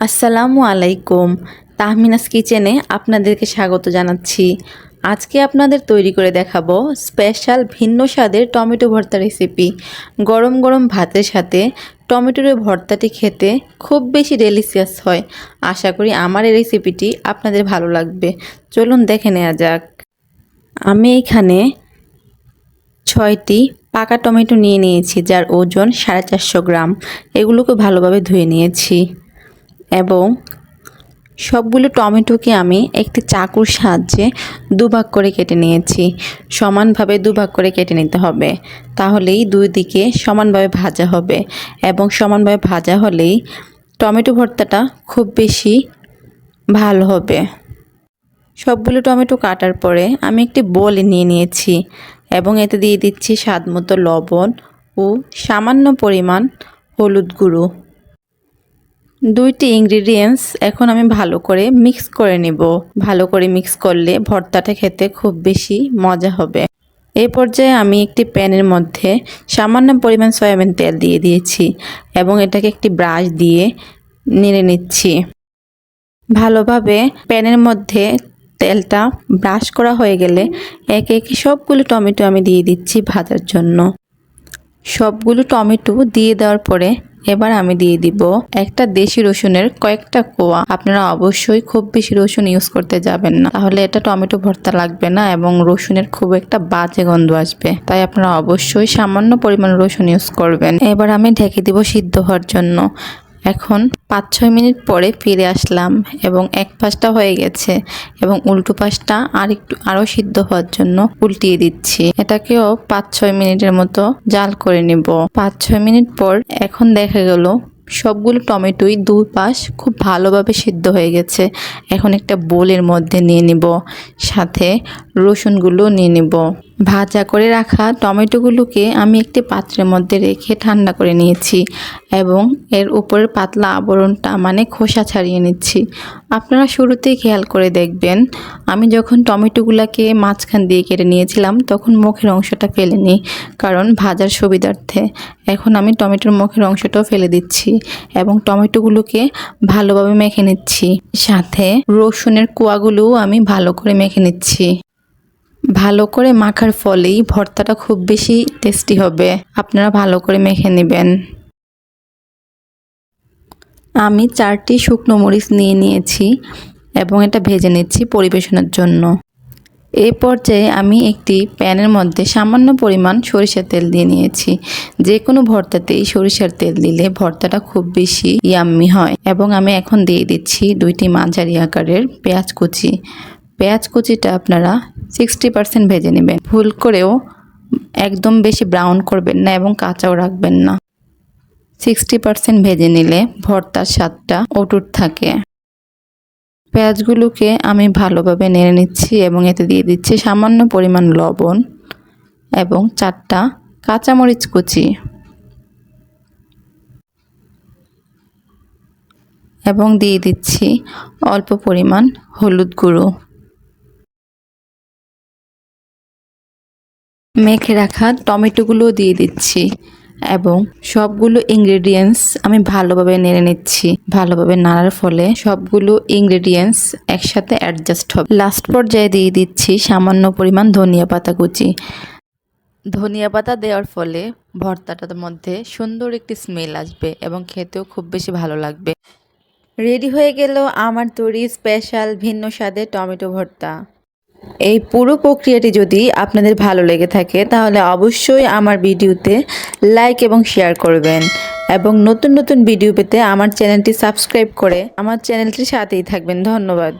আসসালামু আলাইকুম। তাহমিনাস কিচেনে আপনাদেরকে স্বাগত জানাচ্ছি। আজকে আপনাদের তৈরি করে দেখাবো স্পেশাল ভিন্ন স্বাদের টমেটো ভর্তা রেসিপি। গরম গরম ভাতের সাথে টমেটোর ভর্তাটি খেতে খুব বেশি ডেলিশিয়াস হয়। আশা করি আমার এই রেসিপিটি আপনাদের ভালো লাগবে। চলুন দেখে নেওয়া যাক। আমি এখানে 6টি পাকা টমেটো নিয়ে নিয়েছি, যার ওজন 450 গ্রাম। এগুলোকে ভালোভাবে ধুয়ে নিয়েছি এবং সবগুলো টমেটোকে আমি একটি চাকুর সাহায্যে দুভাগ করে কেটে নিয়েছি। সমানভাবে দুভাগ করে কেটে নিতে হবে, তাহলেই দুই দিকে সমানভাবে ভাজা হবে এবং সমানভাবে ভাজা হলেই টমেটো ভর্তাটা খুব বেশি ভালো হবে। সবগুলো টমেটো কাটার পরে আমি একটি বোলে নিয়ে নিয়েছি এবং এতে দিয়ে দিচ্ছি স্বাদমতো লবণ ও সামান্য পরিমাণ হলুদ গুঁড়ো। দুইটি ইনগ্রিডিয়েন্টস এখন আমি ভালো করে মিক্স করে নেব। ভালো করে মিক্স করলে ভর্তাটা খেতে খুব বেশি মজা হবে। এই পর্যায়ে আমি একটি প্যানের মধ্যে সামান্য পরিমাণ সয়াবিন তেল দিয়ে দিয়েছি এবং এটাকে একটি ব্রাশ দিয়ে নেড়ে নিচ্ছি। ভালোভাবে প্যানের মধ্যে তেলটা ব্রাশ করা হয়ে গেলে একে একে সবগুলো টমেটো আমি দিয়ে দিচ্ছি ভাজার জন্য। সবগুলো টমেটো দিয়ে দেওয়ার পরে এবার আমি দিয়ে দিব একটা দেশি রসুনের কয়েকটা কোয়া। আপনারা অবশ্যই খুব বেশি রসুন ইউজ করতে যাবেন না, তাহলে এটা টমেটো ভর্তা লাগবে না এবং রসুনের খুব একটা বাজে গন্ধ আসবে। তাই আপনারা অবশ্যই সামান্য পরিমাণ রসুন ইউজ করবেন। এবার আমি ঢেকে দিব সিদ্ধ হওয়ার জন্য। এখন 5-6 মিনিট পরে ফিরে আসলাম এবং এক পাশটা হয়ে গেছে এবং উল্টো পাশটা আরও সিদ্ধ হওয়ার জন্য উল্টিয়ে দিচ্ছি। এটাকেও 5-6 মিনিটের মতো জাল করে নেব। 5-6 মিনিট পর এখন দেখা গেল সবগুলো টমেটোই দুই পাশ খুব ভালোভাবে সিদ্ধ হয়ে গেছে। এখন একটা বোলের মধ্যে নিয়ে নিব, সাথে রসুনগুলো নিয়ে নিব। ভাজা করে রাখা টমেটোগুলোকে আমি একটি পাত্রের মধ্যে রেখে ঠান্ডা করে নিয়েছি এবং এর উপরের পাতলা আবরণটা মানে খোসা ছাড়িয়ে নিচ্ছি। আপনারা শুরুতেই খেয়াল করে দেখবেন, আমি যখন টমেটোগুলোকে মাঝখান দিয়ে কেটে নিয়েছিলাম তখন মুখের অংশটা ফেলে নিই, কারণ ভাজার সুবিধার্থে। এখন আমি টমেটোর মুখের অংশটাও ফেলে দিচ্ছি এবং টমেটোগুলোকে ভালোভাবে মেখে নিচ্ছি। সাথে রসুনের কোয়াগুলোও আমি ভালো করে মেখে নিচ্ছি। ভালো করে মাখার ফলেই ভর্তাটা খুব বেশি টেস্টি হবে। আপনারা ভালো করে মেখে নেবেন। আমি 4টি শুকনো মরিচ নিয়ে নিয়েছি এবং এটা ভেজে নিচ্ছি পরিবেশনের জন্য। এই পর্যায়ে আমি একটি প্যানের মধ্যে সামান্য পরিমাণ সরিষার তেল দিয়ে নিয়েছি। যে কোনো ভর্তাতেই সরিষার তেল দিলে ভর্তাটা খুব বেশি ইয়াম্মি হয়। এবং আমি এখন দিয়ে দিচ্ছি 2টি মাঝারি আকারের পেঁয়াজ কুচি। পেঁয়াজ কুচিটা আপনারা 60% ভেজে নেবেন। ভুল করেও একদম বেশি ব্রাউন করবেন না এবং কাঁচাও রাখবেন না। 60% ভেজে নিলে ভর্তার স্বাদটা অটুট থাকে। পেঁয়াজগুলোকে আমি ভালোভাবে নেড়ে নিচ্ছি এবং এতে দিয়ে দিচ্ছি সামান্য পরিমাণ লবণ এবং 4টা কাঁচামরিচ কুচি এবং দিয়ে দিচ্ছি অল্প পরিমাণ হলুদ গুঁড়ো। মেখে রাখা টমেটোগুলো দিয়ে দিচ্ছি এবং সবগুলো ইনগ্রেডিয়েন্টস আমি ভালোভাবে নেড়ে নিচ্ছি। ভালোভাবে নাড়ার ফলে সবগুলো ইনগ্রেডিয়েন্টস একসাথে অ্যাডজাস্ট হবে। লাস্ট পর্যায়ে দিয়ে দিচ্ছি সামান্য পরিমাণ ধনিয়া পাতা কুচি। ধনিয়া পাতা দেওয়ার ফলে ভর্তাটার মধ্যে সুন্দর একটি স্মেল আসবে এবং খেতেও খুব বেশি ভালো লাগবে। রেডি হয়ে গেল আমার তৈরি স্পেশাল ভিন্ন স্বাদের টমেটো ভর্তা। এই পুরো প্রক্রিয়াটি যদি আপনাদের ভালো লেগে থাকে তাহলে অবশ্যই আমার ভিডিওতে লাইক এবং শেয়ার করবেন এবং নতুন নতুন ভিডিও পেতে আমার চ্যানেলটি সাবস্ক্রাইব করে আমার চ্যানেলটির সাথেই থাকবেন। ধন্যবাদ।